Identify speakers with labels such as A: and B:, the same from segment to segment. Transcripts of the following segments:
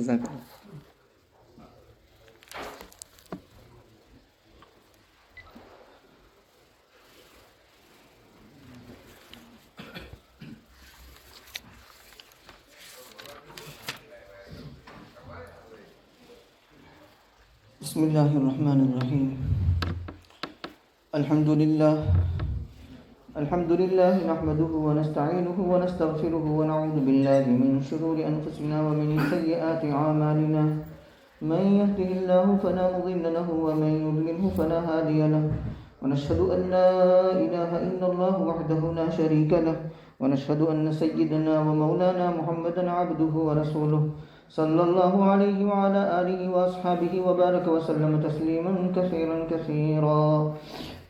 A: جزاک اللہ. بسم اللہ الرحمن الرحیم. الحمد للہ نحمده ونستعینه ونستغفره ونعوذ باللہ من شرور انفسنا ومن سیئات اعمالنا من يهده الله فلا مضل له ومن يضلله فلا هادي له ونشهد ان لا اله الا الله وحده لا شريك له ونشهد ان سيدنا ومولانا محمدا عبده ورسوله صلى الله عليه وعلى آله وأصحابه وبارك وسلم تسليما كثيرا كثيرا.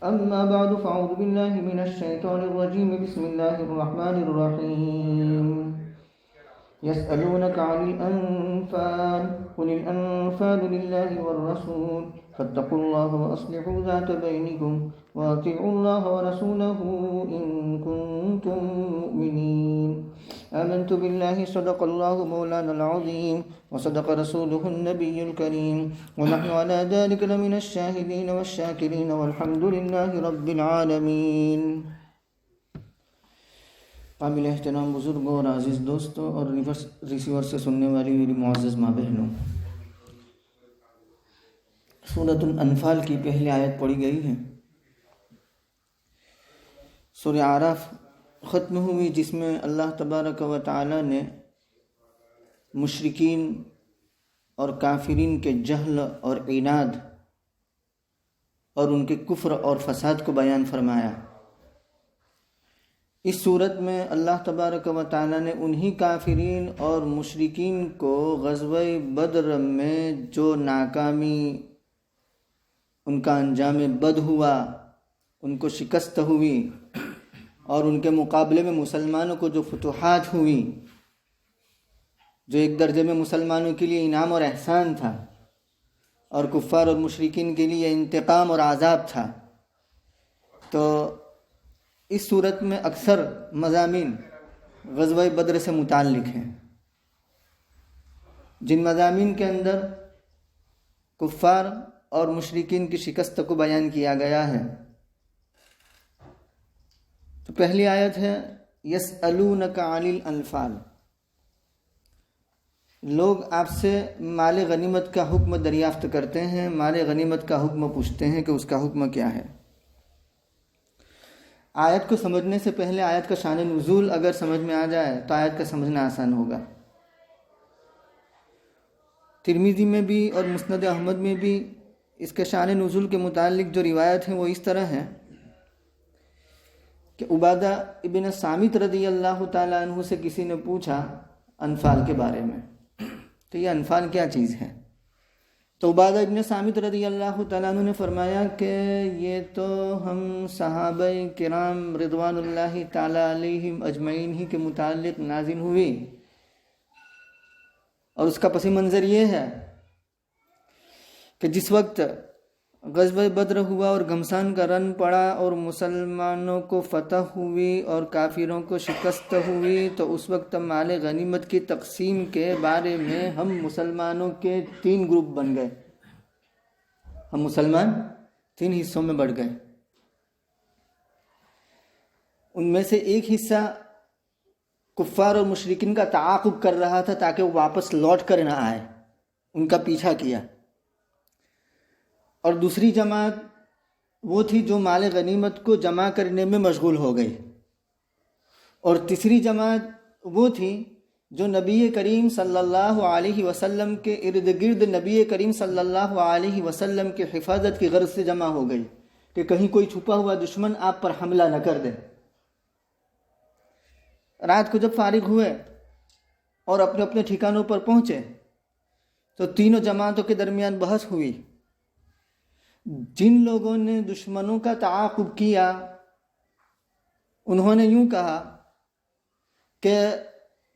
A: أما بعد فأعوذ بالله من الشيطان الرجيم. بسم الله الرحمن الرحيم. يسألونك عن الأنفال قل الأنفال لله والرسول فاتقوا الله وأصلحوا ذات بينكم وأطيعوا الله ورسوله إن كنتم مؤمنين. آمنت بالله صدق الله مولانا العظيم وصدق رسوله النبي الكريم ونحن على ذلك لمن الشاهدين والشاكرين والحمد لله رب العالمين. قابل احترام بزرگوں اور عزیز دوستوں اور ریسیور سے سننے والی میری معزز ماں بہنوں، سورۃ الانفال کی پہلی آیت پڑھی گئی ہے. سورہ اعراف ختم ہوئی جس میں اللہ تبارک و تعالی نے مشرکین اور کافرین کے جہل اور عناد اور ان کے کفر اور فساد کو بیان فرمایا. اس صورت میں اللہ تبارک و تعالی نے انہی کافرین اور مشرکین کو غزوہ بدر میں جو ناکامی، ان کا انجام بد ہوا، ان کو شکست ہوئی اور ان کے مقابلے میں مسلمانوں کو جو فتوحات ہوئی، جو ایک درجے میں مسلمانوں کے لیے انعام اور احسان تھا اور کفار اور مشرکین کے لیے انتقام اور عذاب تھا، تو اس صورت میں اکثر مضامین غزوہ بدر سے متعلق ہیں، جن مضامین کے اندر کفار اور مشرکین کی شکست کو بیان کیا گیا ہے. تو پہلی آیت ہے یسألونک عن الانفال. لوگ آپ سے مال غنیمت کا حکم دریافت کرتے ہیں، مال غنیمت کا حکم پوچھتے ہیں کہ اس کا حکم کیا ہے. آیت کو سمجھنے سے پہلے آیت کا شان نزول اگر سمجھ میں آ جائے تو آیت کا سمجھنا آسان ہوگا. ترمذی میں بھی اور مسند احمد میں بھی اس کے شان نزول کے متعلق جو روایت ہیں وہ اس طرح ہے کہ عبادہ ابن صامت رضی اللہ تعالیٰ عنہ سے کسی نے پوچھا انفال کے بارے میں، تو یہ انفال کیا چیز ہے؟ تو عبادہ ابن صامت رضی اللہ تعالیٰ عنہ نے فرمایا کہ یہ تو ہم صحابہ کرام رضوان اللہ تعالیٰ علیہم اجمعین ہی کے متعلق نازل ہوئی، اور اس کا پس منظر یہ ہے کہ جس وقت غزوہ بدر ہوا اور گھمسان کا رن پڑا اور مسلمانوں کو فتح ہوئی اور کافروں کو شکست ہوئی، تو اس وقت مال غنیمت کی تقسیم کے بارے میں ہم مسلمانوں کے 3 گروپ بن گئے. ہم مسلمان 3 حصوں میں بڑھ گئے. ان میں سے ایک حصہ کفار اور مشرکین کا تعاقب کر رہا تھا تاکہ وہ واپس لوٹ کر نہ آئے، ان کا پیچھا کیا. اور دوسری جماعت وہ تھی جو مال غنیمت کو جمع کرنے میں مشغول ہو گئی. اور تیسری جماعت وہ تھی جو نبی کریم صلی اللہ علیہ وسلم کے ارد گرد نبی کریم صلی اللہ علیہ وسلم کی حفاظت کی غرض سے جمع ہو گئی کہ کہیں کوئی چھپا ہوا دشمن آپ پر حملہ نہ کر دے. رات کو جب فارغ ہوئے اور اپنے اپنے ٹھکانوں پر پہنچے تو تینوں جماعتوں کے درمیان بحث ہوئی. جن لوگوں نے دشمنوں کا تعاقب کیا انہوں نے یوں کہا کہ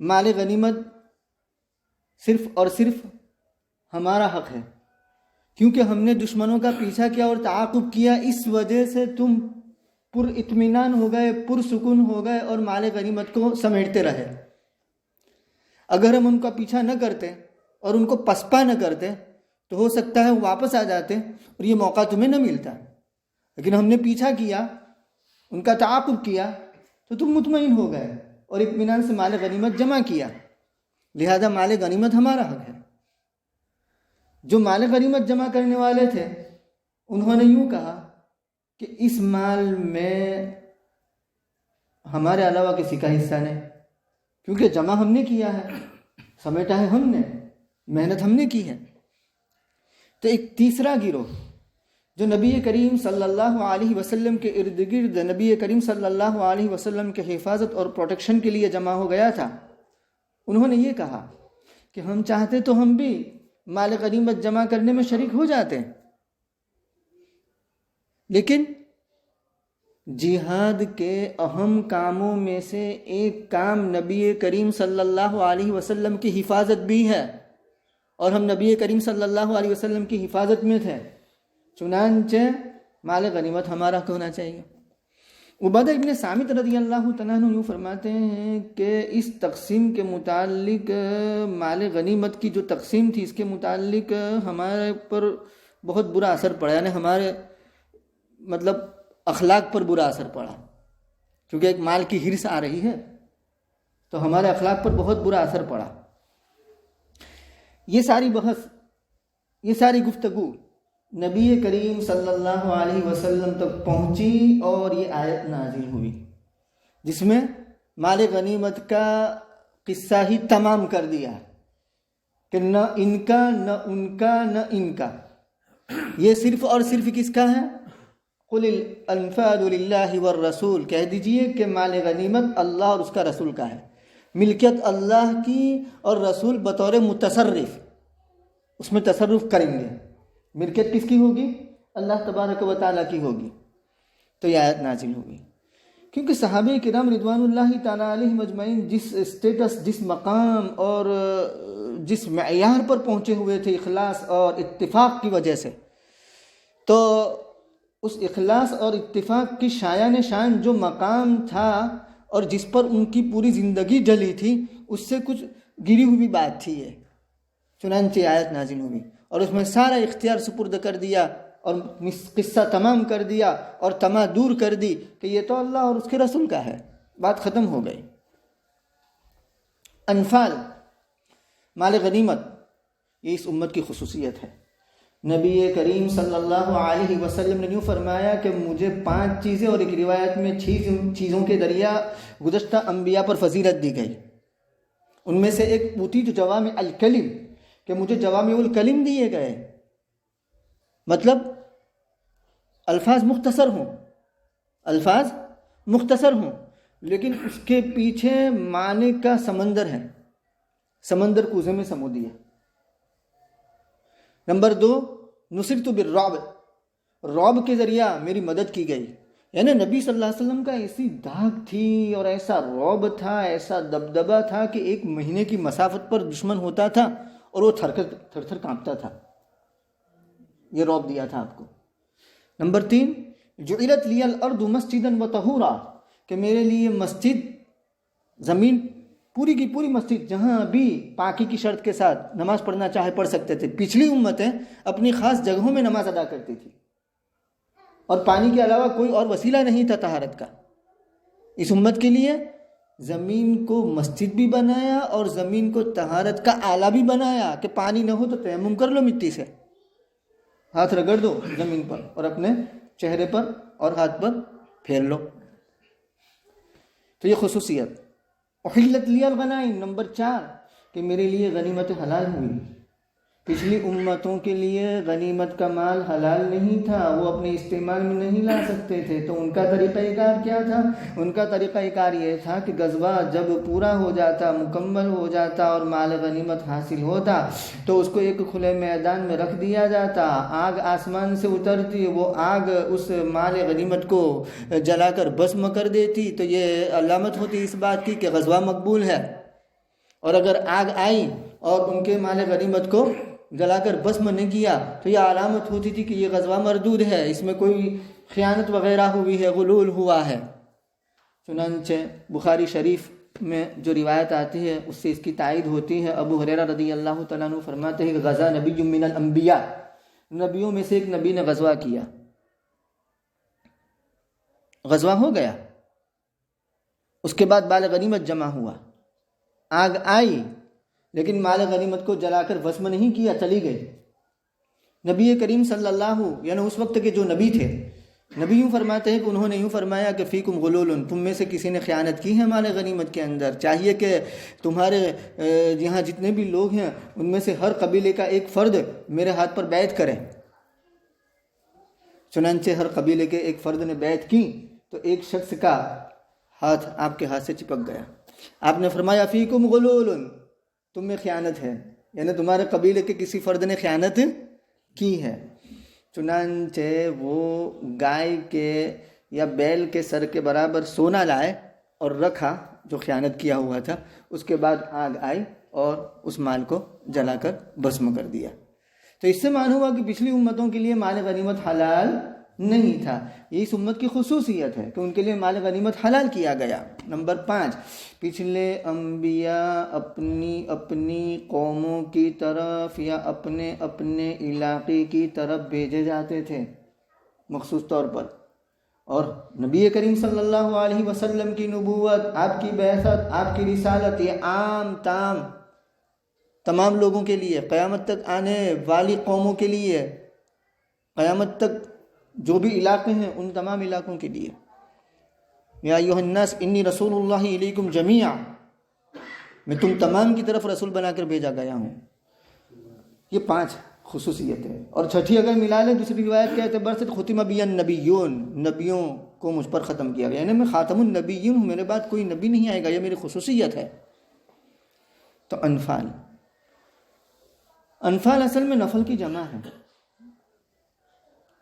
A: مال غنیمت صرف اور صرف ہمارا حق ہے، کیونکہ ہم نے دشمنوں کا پیچھا کیا اور تعاقب کیا، اس وجہ سے تم پر اطمینان ہو گئے، پرسکون ہو گئے اور مال غنیمت کو سمیٹتے رہے. اگر ہم ان کا پیچھا نہ کرتے اور ان کو پسپا نہ کرتے تو ہو سکتا ہے وہ واپس آ جاتے اور یہ موقع تمہیں نہ ملتا، لیکن ہم نے پیچھا کیا، ان کا تعاقب کیا تو تم مطمئن ہو گئے اور اطمینان سے مال غنیمت جمع کیا، لہذا مال غنیمت ہمارا حق ہے۔ جو مال غنیمت جمع کرنے والے تھے انہوں نے یوں کہا کہ اس مال میں ہمارے علاوہ کسی کا حصہ نہیں، کیونکہ جمع ہم نے کیا ہے، سمیٹا ہے ہم نے، محنت ہم نے کی ہے۔ تو ایک تیسرا گروہ جو نبی کریم صلی اللہ علیہ وسلم کے ارد گرد نبی کریم صلی اللہ علیہ وسلم کے حفاظت اور پروٹیکشن کے لیے جمع ہو گیا تھا، انہوں نے یہ کہا کہ ہم چاہتے تو ہم بھی مال غنیمت جمع کرنے میں شریک ہو جاتے ہیں، لیکن جہاد کے اہم کاموں میں سے ایک کام نبی کریم صلی اللہ علیہ وسلم کی حفاظت بھی ہے، اور ہم نبی کریم صلی اللہ علیہ وسلم کی حفاظت میں تھے، چنانچہ مال غنیمت ہمارا ہونا چاہیے۔ عبادہ ابن صامت رضی اللہ تعالیٰ عنہ یوں فرماتے ہیں کہ اس تقسیم کے متعلق، مال غنیمت کی جو تقسیم تھی اس کے متعلق ہمارے پر بہت برا اثر پڑا، یعنی ہمارے اخلاق پر برا اثر پڑا، کیونکہ ایک مال کی ہرس آ رہی ہے تو ہمارے اخلاق پر بہت برا اثر پڑا۔ یہ ساری بحث، یہ ساری گفتگو نبی کریم صلی اللہ علیہ وسلم تک پہنچی اور یہ آیت نازل ہوئی جس میں مال غنیمت کا قصہ ہی تمام کر دیا کہ نہ ان کا نہ ان کا نہ ان کا، یہ صرف اور صرف کس کا ہے؟ قل الانفال للہ والرسول، کہہ دیجئے کہ مال غنیمت اللہ اور اس کا رسول کا ہے، ملکیت اللہ کی اور رسول بطور متصرف اس میں تصرف کریں گے، ملکیت کس کی ہوگی؟ اللہ تبارک و تعالیٰ کی ہوگی۔ تو یہ آیت نازل ہوگی کیونکہ صحابہ کرام رضوان اللہ تعالیٰ علیہم اجمعین جس اسٹیٹس، جس مقام اور جس معیار پر پہنچے ہوئے تھے اخلاص اور اتفاق کی وجہ سے، تو اس اخلاص اور اتفاق کی شایان شان جو مقام تھا اور جس پر ان کی پوری زندگی ڈلی تھی، اس سے کچھ گری ہوئی بات تھی یہ، چنانچہ آیت نازل ہوئی اور اس میں سارا اختیار سپرد کر دیا اور قصہ تمام کر دیا اور تما دور کر دی کہ یہ تو اللہ اور اس کے رسول کا ہے، بات ختم ہو گئی۔ انفال، مال غنیمت، یہ اس امت کی خصوصیت ہے۔ نبی کریم صلی اللہ علیہ وسلم نے یوں فرمایا کہ مجھے 5 چیزیں اور ایک روایت میں 6 چیزوں کے ذریعہ گزشتہ انبیاء پر فضیلت دی گئی، ان میں سے ایک اوتیت جوامع الکلم، کہ مجھے جوامع الکلم دیے گئے، مطلب الفاظ مختصر ہوں، الفاظ مختصر ہوں لیکن اس کے پیچھے معنی کا سمندر ہے، سمندر کوزے میں سمو دیا۔ نمبر 2، نصرت بالرعب، رعب کے ذریعہ میری مدد کی گئی، یعنی نبی صلی اللہ علیہ وسلم کا ایسی دھاک تھی اور ایسا رعب تھا، ایسا دبدبہ تھا کہ 1 مہینے کی مسافت پر دشمن ہوتا تھا اور وہ تھر تھر کانپتا تھا، یہ رعب دیا تھا آپ کو۔ نمبر 3، جعلت لی الارض مسجدا وطہورا، کہ میرے لیے مسجد، زمین پوری کی پوری مسجد جہاں بھی پاکی کی شرط کے ساتھ نماز پڑھنا چاہے پڑھ سکتے تھے۔ پچھلی امتیں اپنی خاص جگہوں میں نماز ادا کرتی تھی اور پانی کے علاوہ کوئی اور وسیلہ نہیں تھا طہارت کا۔ اس امت کے لیے زمین کو مسجد بھی بنایا اور زمین کو طہارت کا آلہ بھی بنایا کہ پانی نہ ہو تو تیمم کر لو، مٹی سے ہاتھ رگڑ دو زمین پر اور اپنے چہرے پر اور ہاتھ پر پھیر لو۔ تو یہ خصوصیت۔ احلت لی الغنائم، نمبر 4، کہ میرے لیے غنیمت حلال ہوئی۔ پچھلی امتوں کے لیے غنیمت کا مال حلال نہیں تھا، وہ اپنے استعمال میں نہیں لا سکتے تھے، تو ان کا طریقہ کار کیا تھا؟ ان کا طریقہ کار یہ تھا کہ غزوہ جب پورا ہو جاتا، مکمل ہو جاتا اور مال غنیمت حاصل ہوتا تو اس کو ایک کھلے میدان میں رکھ دیا جاتا، آگ آسمان سے اترتی، وہ آگ اس مال غنیمت کو جلا کر بھسم کر دیتی، تو یہ علامت ہوتی اس بات کی کہ غزوہ مقبول ہے۔ اور اگر آگ آئی اور ان کے مال غنیمت کو جلا کر بھسم نہیں کیا تو یہ علامت ہوتی تھی کہ یہ غزوہ مردود ہے، اس میں کوئی خیانت وغیرہ ہوئی ہے، غلول ہوا ہے۔ چنانچہ بخاری شریف میں جو روایت آتی ہے اس سے اس کی تائید ہوتی ہے۔ ابو ہریرہ رضی اللہ تعالیٰ عنہ فرماتے ہیں کہ غزا نبی من الانبیاء، نبیوں میں سے ایک نبی نے غزوہ کیا، غزوہ ہو گیا، اس کے بعد مال غنیمت جمع ہوا، آگ آئی لیکن مال غنیمت کو جلا کر وسم نہیں کیا، چلی گئی۔ نبی کریم صلی اللہ یعنی اس وقت کے جو نبی تھے، نبی یوں فرماتے ہیں کہ انہوں نے یوں فرمایا کہ فیکم غلول، تم میں سے کسی نے خیانت کی ہے مال غنیمت کے اندر، چاہیے کہ تمہارے یہاں جتنے بھی لوگ ہیں ان میں سے ہر قبیلے کا ایک فرد میرے ہاتھ پر بیعت کرے۔ چنانچہ ہر قبیلے کے ایک فرد نے بیعت کی تو ایک شخص کا ہاتھ آپ کے ہاتھ سے چپک گیا۔ آپ نے فرمایا فیکم غلول، تم میں خیانت ہے، یعنی تمہارے قبیلے کے کسی فرد نے خیانت کی ہے۔ چنانچہ وہ گائے کے یا بیل کے سر کے برابر سونا لائے اور رکھا جو خیانت کیا ہوا تھا، اس کے بعد آگ آئی اور اس مال کو جلا کر بھسم کر دیا۔ تو اس سے معلوم ہوا کہ پچھلی امتوں کے لیے مال غنیمت حلال نہیں تھا، یہ اس امت کی خصوصیت ہے کہ ان کے لیے مال غنیمت حلال کیا گیا۔ نمبر 5، پچھلے انبیاء اپنی اپنی قوموں کی طرف یا اپنے اپنے علاقے کی طرف بھیجے جاتے تھے مخصوص طور پر، اور نبی کریم صلی اللہ علیہ وسلم کی نبوت، آپ کی بعثت، آپ کی رسالت، یہ عام تمام لوگوں کے لیے، قیامت تک آنے والی قوموں کے لیے، قیامت تک جو بھی علاقے ہیں ان تمام علاقوں کے لیے۔ یا ایھا الناس انی رسول اللہ الیکم جمیعا، میں تم تمام کی طرف رسول بنا کر بھیجا گیا ہوں۔ یہ 5 خصوصیت ہے۔ اور چھٹی اگر ملا لیں دوسری روایت کے اعتبار سے، ختم بی النبیون، نبیوں کو مجھ پر ختم کیا گیا، یعنی میں خاتم النبیین ہوں، میرے بعد کوئی نبی نہیں آئے گا، یہ میری خصوصیت ہے۔ تو انفال اصل میں نفل کی جمع ہے۔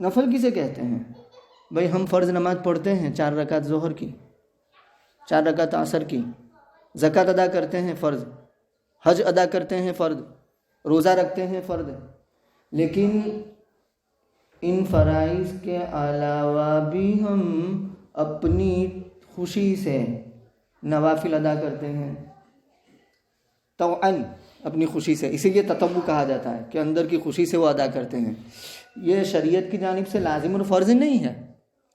A: نفل کسے کہتے ہیں؟ بھئی ہم فرض نماز پڑھتے ہیں 4 رکعت ظہر کی، 4 رکعت عصر کی، زکوٰۃ ادا کرتے ہیں فرض، حج ادا کرتے ہیں فرض، روزہ رکھتے ہیں فرض، لیکن ان فرائض کے علاوہ بھی ہم اپنی خوشی سے نوافل ادا کرتے ہیں، طوعاً، اپنی خوشی سے، اسی لیے تطوع کہا جاتا ہے کہ اندر کی خوشی سے وہ ادا کرتے ہیں۔ یہ شریعت کی جانب سے لازم اور فرض نہیں ہے،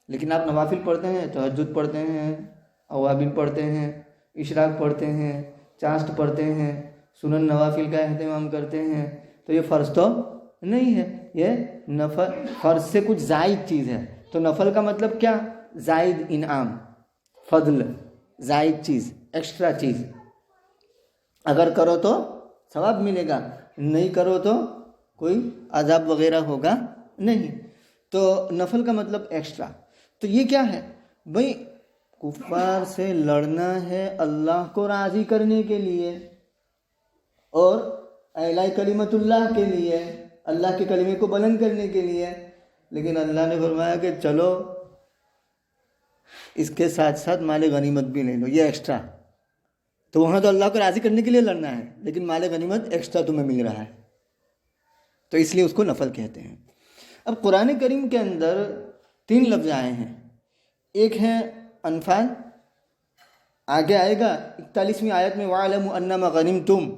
A: لیکن آپ نوافل پڑھتے ہیں، تہجد پڑھتے ہیں، اوابین پڑھتے ہیں، اشراق پڑھتے ہیں، چاشت پڑھتے ہیں، سنن نوافل کا اہتمام کرتے ہیں، تو یہ فرض تو نہیں ہے، یہ نفل، فرض سے کچھ زائد چیز ہے۔ تو نفل کا مطلب کیا؟ زائد انعام، فضل، زائد چیز، ایکسٹرا چیز، اگر کرو تو ثواب ملے گا، نہیں کرو تو کوئی عذاب وغیرہ ہوگا نہیں۔ تو نفل کا مطلب ایکسٹرا۔ تو یہ کیا ہے؟ بھئی کفار سے لڑنا ہے اللہ کو راضی کرنے کے لیے اور اعلاء کلمت اللہ کے لیے، اللہ کے کلمے کو بلند کرنے کے لیے، لیکن اللہ نے فرمایا کہ چلو اس کے ساتھ ساتھ مال غنیمت بھی لے لو، یہ ایکسٹرا۔ تو وہاں تو اللہ کو راضی کرنے کے لیے لڑنا ہے، لیکن مال غنیمت ایکسٹرا تمہیں مل رہا ہے، تو اس لیے اس کو نفل کہتے ہیں۔ اب قرآن کریم کے اندر 3 لفظ آئے ہیں، ایک ہے انفال، آگے آئے گا 41ویں آیت میں وَاعْلَمُوا أَنَّمَا غَنِمْتُم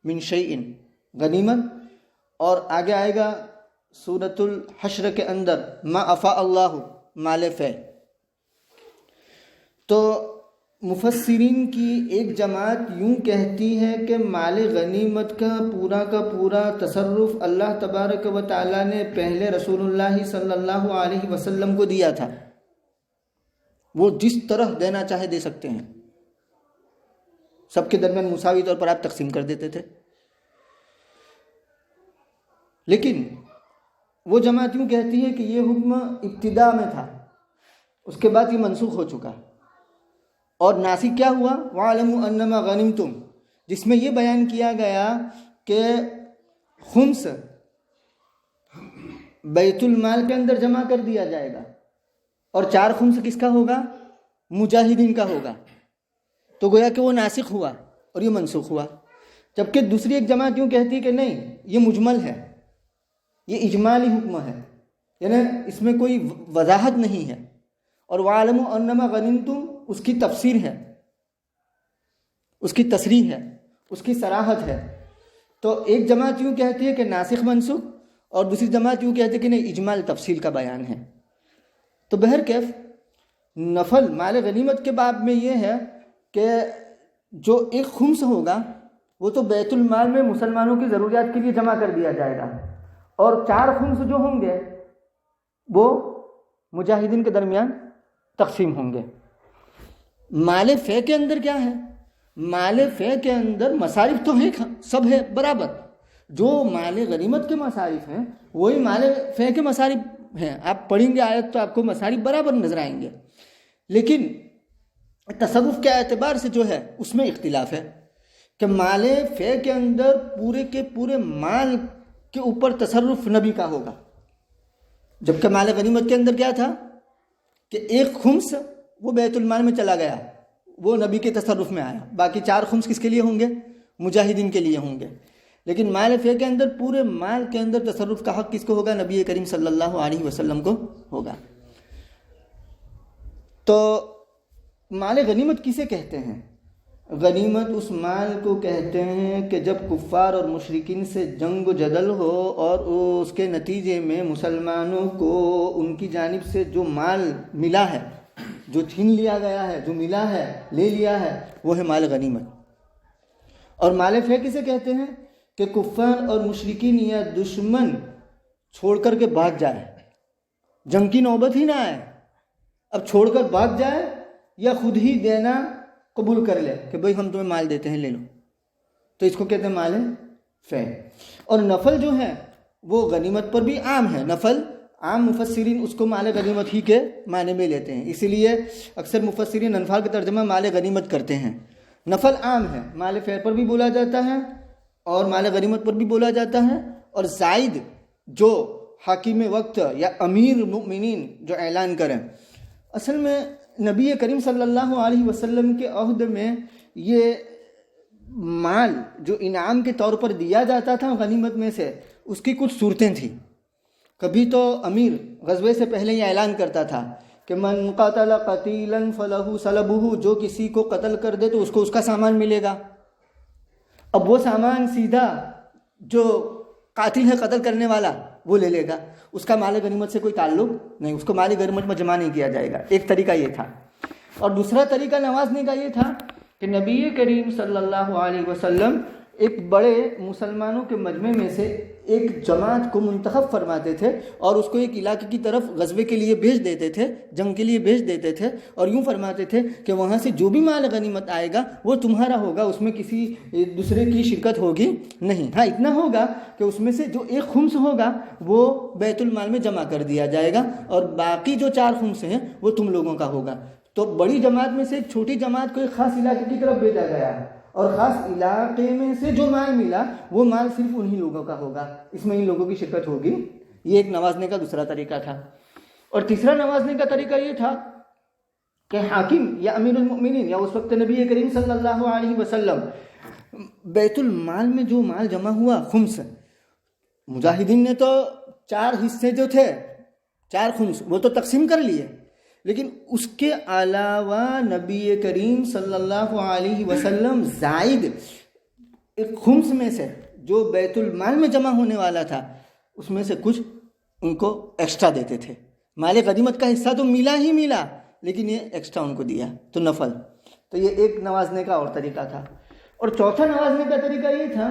A: مِّن شَيْءٍ، غنیمت، اور آگے آئے گا سورۃ الحشر کے اندر ما افاء اللہ، مال فے۔ تو مفسرین کی ایک جماعت یوں کہتی ہے کہ مال غنیمت کا پورا تصرف اللہ تبارک و تعالیٰ نے پہلے رسول اللہ صلی اللہ علیہ وسلم کو دیا تھا، وہ جس طرح دینا چاہے دے سکتے ہیں، سب کے درمیان مساوی طور پر آپ تقسیم کر دیتے تھے۔ لیکن وہ جماعت یوں کہتی ہے کہ یہ حکم ابتدا میں تھا، اس کے بعد یہ منسوخ ہو چکا، اور ناسخ کیا ہوا؟ وَاعْلَمُوا أَنَّمَا غَنِمْتُم، جس میں یہ بیان کیا گیا کہ خمس بیت المال کے اندر جمع کر دیا جائے گا، اور 4 خمس کس کا ہوگا؟ مجاہدین کا ہوگا۔ تو گویا کہ وہ ناسخ ہوا اور یہ منسوخ ہوا۔ جبکہ دوسری ایک جماعت یوں کہتی ہے کہ نہیں، یہ مجمل ہے، یہ اجمالی حکم ہے، یعنی اس میں کوئی وضاحت نہیں ہے، اور وَاعْلَمُوا أَنَّمَا غَنِمْتُم اس کی تفسیر ہے۔ اس کی تصریح ہے، اس کی صراحت ہے۔ تو ایک جماعت یوں کہتی ہے کہ ناسخ منسوخ، اور دوسری جماعت یوں کہتی ہے کہ نہیں، اجمال تفصیل کا بیان ہے۔ تو بہرکیف نفل مال غنیمت کے باب میں یہ ہے کہ جو ایک خمس ہوگا وہ تو بیت المال میں مسلمانوں کی ضروریات کے لیے جمع کر دیا جائے گا، اور 4 خمس جو ہوں گے وہ مجاہدین کے درمیان تقسیم ہوں گے۔ مال فے کے اندر کیا ہے؟ مال فے کے اندر مصارف تو ہیں، سب ہے برابر۔ جو مال غنیمت کے مصارف ہیں وہی مال فے کے مصارف ہیں۔ آپ پڑھیں گے آیت تو آپ کو مصارف برابر نظر آئیں گے، لیکن تصرف کے اعتبار سے جو ہے اس میں اختلاف ہے کہ مال فے کے اندر پورے کے پورے مال کے اوپر تصرف نبی کا ہوگا، جبکہ مال غنیمت کے اندر کیا تھا کہ ایک خمس وہ بیت المال میں چلا گیا، وہ نبی کے تصرف میں آیا، باقی 4 خمس کس کے لیے ہوں گے؟ مجاہدین کے لیے ہوں گے۔ لیکن مال فے کے اندر پورے مال کے اندر تصرف کا حق کس کو ہوگا؟ نبی کریم صلی اللہ علیہ وسلم کو ہوگا۔ تو مال غنیمت کسے کہتے ہیں؟ غنیمت اس مال کو کہتے ہیں کہ جب کفار اور مشرکین سے جنگ و جدل ہو اور اس کے نتیجے میں مسلمانوں کو ان کی جانب سے جو مال ملا ہے، جو چھین لیا گیا ہے، جو ملا ہے، لے لیا ہے، وہ ہے مال غنیمت۔ اور مال فے کسے کہتے ہیں؟ کہ کفار اور مشرکین یا دشمن چھوڑ کر کے بھاگ جائے، جنگ کی نوبت ہی نہ آئے، اب چھوڑ کر بھاگ جائے یا خود ہی دینا قبول کر لے کہ بھئی ہم تمہیں مال دیتے ہیں، لے لو، تو اس کو کہتے ہیں مال فے۔ اور نفل جو ہے وہ غنیمت پر بھی عام ہے۔ نفل عام مفسرین اس کو مال غنیمت ہی کے معنی میں لیتے ہیں، اسی لیے اکثر مفسرین انفال کا ترجمہ مال غنیمت کرتے ہیں۔ نفل عام ہے، مال فے پر بھی بولا جاتا ہے اور مال غنیمت پر بھی بولا جاتا ہے، اور زائد جو حاکم وقت یا امیر المؤمنین جو اعلان کریں۔ اصل میں نبی کریم صلی اللہ علیہ وسلم کے عہد میں یہ مال جو انعام کے طور پر دیا جاتا تھا غنیمت میں سے، اس کی کچھ صورتیں تھیں۔ کبھی تو امیر غزوے سے پہلے یہ اعلان کرتا تھا کہ من قتل قتیلا فلہ سلبہ، جو کسی کو قتل کر دے تو اس کو اس کا سامان ملے گا۔ اب وہ سامان سیدھا جو قاتل ہے، قتل کرنے والا، وہ لے لے گا، اس کا مال غنیمت سے کوئی تعلق نہیں، اس کو مال غنیمت میں جمع نہیں کیا جائے گا۔ ایک طریقہ یہ تھا، اور دوسرا طریقہ نوازنے کا یہ تھا کہ نبی کریم صلی اللہ علیہ وسلم ایک بڑے مسلمانوں کے مجمع میں سے ایک جماعت کو منتخب فرماتے تھے اور اس کو ایک علاقے کی طرف غزوے کے لیے بھیج دیتے تھے، جنگ کے لیے بھیج دیتے تھے، اور یوں فرماتے تھے کہ وہاں سے جو بھی مال غنیمت آئے گا وہ تمہارا ہوگا، اس میں کسی دوسرے کی شرکت ہوگی نہیں۔ ہاں اتنا ہوگا کہ اس میں سے جو ایک خمس ہوگا وہ بیت المال میں جمع کر دیا جائے گا، اور باقی جو 4 خمس ہیں وہ تم لوگوں کا ہوگا۔ تو بڑی جماعت میں سے ایک چھوٹی جماعت کو ایک خاص علاقے کی طرف بھیجا گیا ہے، اور خاص علاقے میں سے جو مال ملا وہ مال صرف انہی لوگوں کا ہوگا، اس میں ان لوگوں کی شرکت ہوگی۔ یہ ایک نوازنے کا دوسرا طریقہ تھا۔ اور تیسرا نوازنے کا طریقہ یہ تھا کہ حاکم یا امیر المؤمنین یا اس وقت نبی کریم صلی اللہ علیہ وسلم بیت المال میں جو مال جمع ہوا خمس، مجاہدین نے تو 4 حصے جو تھے 4 خمس وہ تو تقسیم کر لیے، لیکن اس کے علاوہ نبی کریم صلی اللہ علیہ وسلم زائد ایک خمس میں سے جو بیت المال میں جمع ہونے والا تھا اس میں سے کچھ ان کو ایکسٹرا دیتے تھے۔ مال غنیمت کا حصہ تو ملا ہی ملا، لیکن یہ ایکسٹرا ان کو دیا، تو نفل۔ تو یہ ایک نوازنے کا اور طریقہ تھا۔ اور چوتھا نوازنے کا طریقہ یہ تھا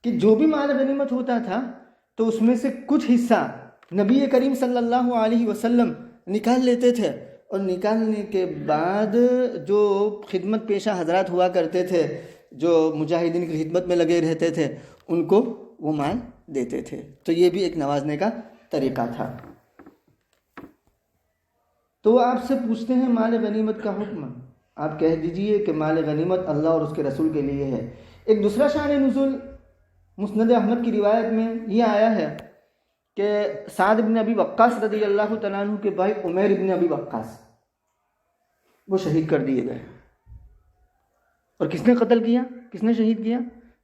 A: کہ جو بھی مال غنیمت ہوتا تھا تو اس میں سے کچھ حصہ نبی کریم صلی اللہ علیہ وسلم نکال لیتے تھے، اور نکالنے کے بعد جو خدمت پیشہ حضرات ہوا کرتے تھے، جو مجاہدین کی خدمت میں لگے رہتے تھے، ان کو وہ مال دیتے تھے۔ تو یہ بھی ایک نوازنے کا طریقہ تھا۔ تو وہ آپ سے پوچھتے ہیں مال غنیمت کا حکم، آپ کہہ دیجئے کہ مال غنیمت اللہ اور اس کے رسول کے لیے ہے۔ ایک دوسرا شان نزول مسند احمد کی روایت میں یہ آیا ہے کہ سعد بن ابی وقاص رضی اللہ تعالیٰ عنہ کے بھائی عمیر بن ابی وقاص وہ شہید کر دیے گئے۔ اور کس نے قتل کیا، کس نے شہید کیا؟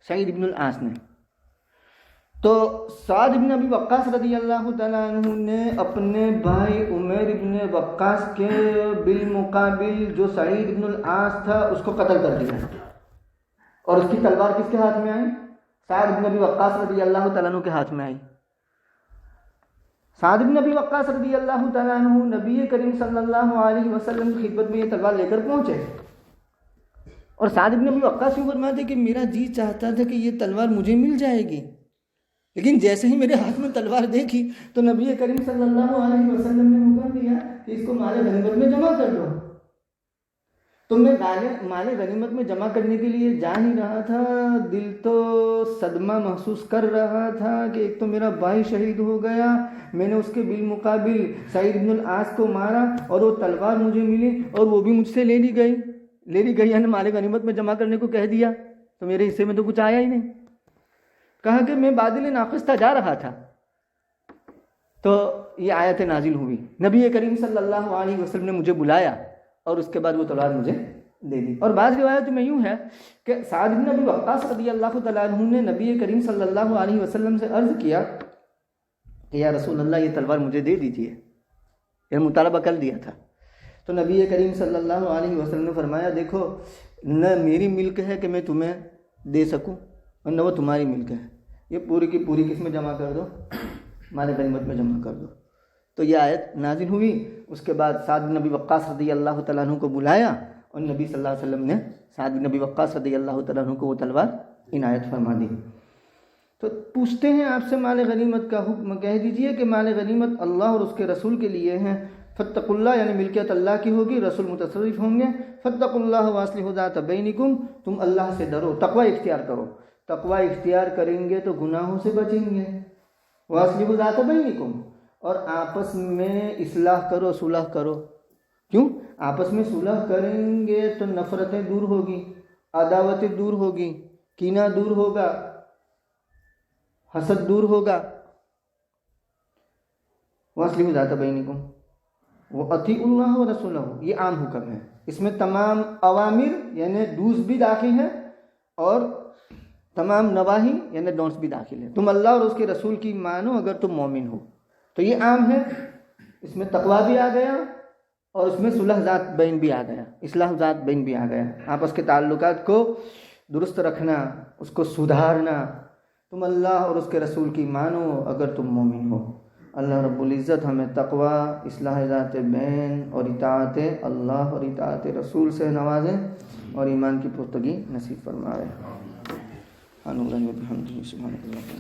A: سعید بن العاص نے۔ تو سعد بن ابی وقاص رضی اللہ تعالیٰ عنہ نے اپنے بھائی عمیر بن وقاص کے بالمقابل جو سعید بن العاص تھا اس کو قتل کر دیا۔ اور اس کی تلوار کس کے ہاتھ میں آئی؟ سعد بن ابی وقاص رضی اللہ تعالیٰ عنہ کے ہاتھ میں آئی۔ سعد بن ابی وقاص رضی اللہ تعالیٰ عنہ نبی کریم صلی اللہ علیہ وسلم کی خدمت میں یہ تلوار لے کر پہنچے، اور سعد بن ابی وقاص یوں فرماتے کہ میرا جی چاہتا تھا کہ یہ تلوار مجھے مل جائے گی، لیکن جیسے ہی میرے ہاتھ میں تلوار دیکھی تو نبی کریم صلی اللہ علیہ وسلم نے حکم دیا کہ اس کو مال غنیمت میں جمع کر دو۔ تو میں مال غنیمت میں جمع کرنے کے لیے جا ہی رہا تھا، دل تو صدمہ محسوس کر رہا تھا کہ ایک تو میرا بھائی شہید ہو گیا، میں نے اس کے بالمقابل سعید بن العاص کو مارا اور وہ تلوار مجھے ملی اور وہ بھی مجھ سے لے لی گئی، یعنی مال غنیمت میں جمع کرنے کو کہہ دیا، تو میرے حصے میں تو کچھ آیا ہی نہیں۔ کہا کہ میں بادل ناقص جا رہا تھا، تو یہ آیت نازل ہوئی، نبی کریم صلی اللہ علیہ وسلم نے مجھے بلایا اور اس کے بعد وہ تلوار مجھے دے دی۔ اور بعض روایت میں یوں ہے کہ سعد بن ابی وقاص رضی اللہ تعالیٰ عنہ نے نبی کریم صلی اللہ علیہ وسلم سے عرض کیا کہ یا رسول اللہ یہ تلوار مجھے دے دیجیے، یہ مطالبہ کر دیا تھا۔ تو نبی کریم صلی اللہ علیہ وسلم نے فرمایا دیکھو، نہ میری ملک ہے کہ میں تمہیں دے سکوں اور نہ وہ تمہاری ملک ہے، یہ پوری کی پوری کس میں جمع کر دو، مال غنیمت میں جمع کر دو۔ تو یہ آیت نازل ہوئی۔ اس کے بعد سعد بن ابی وقاص رضی اللہ تعالیٰ عنہ کو بلایا اور نبی صلی اللہ علیہ وسلم نے سعد بن ابی وقاص رضی اللہ تعالیٰ عنہ کو وہ تلوار عنایت فرما دی۔ تو پوچھتے ہیں آپ سے مال غنیمت کا حکم، کہہ دیجئے کہ مال غنیمت اللہ اور اس کے رسول کے لیے ہیں، فاتقوا اللہ یعنی ملکیت اللہ کی ہوگی، رسول متصرف ہوں گے، فاتقوا اللہ واصلحوا ذات بینکم، تم اللہ سے ڈرو، تقوی اختیار کرو، تقوی اختیار کریں گے تو گناہوں سے بچیں گے، واصلحوا ذات بینکم، اور آپس میں اصلاح کرو، صلح کرو۔ کیوں؟ آپس میں صلح کریں گے تو نفرتیں دور ہوگی، عداوتیں دور ہوگی، کینہ دور ہوگا، حسد دور ہوگا۔ واصلحوا ذات بینکم وَأَطِیعُوا اللَّهَ وَرَسُولَهُ، یہ عام حکم ہے، اس میں تمام اوامر یعنی ڈوز بھی داخل ہیں اور تمام نواہی یعنی ڈونٹس بھی داخل ہیں۔ تم اللہ اور اس کے رسول کی مانو اگر تم مومن ہو، تو یہ عام ہے، اس میں تقوی بھی آ گیا اور اس میں صلح ذات بین بھی آ گیا، اصلاح ذات بین بھی آ گیا، آپس کے تعلقات کو درست رکھنا، اس کو سدھارنا۔ تم اللہ اور اس کے رسول کی مانو اگر تم مومن ہو۔ اللہ رب العزت ہمیں تقوی، اصلاح ذات بین اور اطاعت اللہ اور اطاعت رسول سے نوازیں اور ایمان کی پختگی نصیب فرمائے۔ سبحان اللہ وبحمدہ، سبحان اللہ۔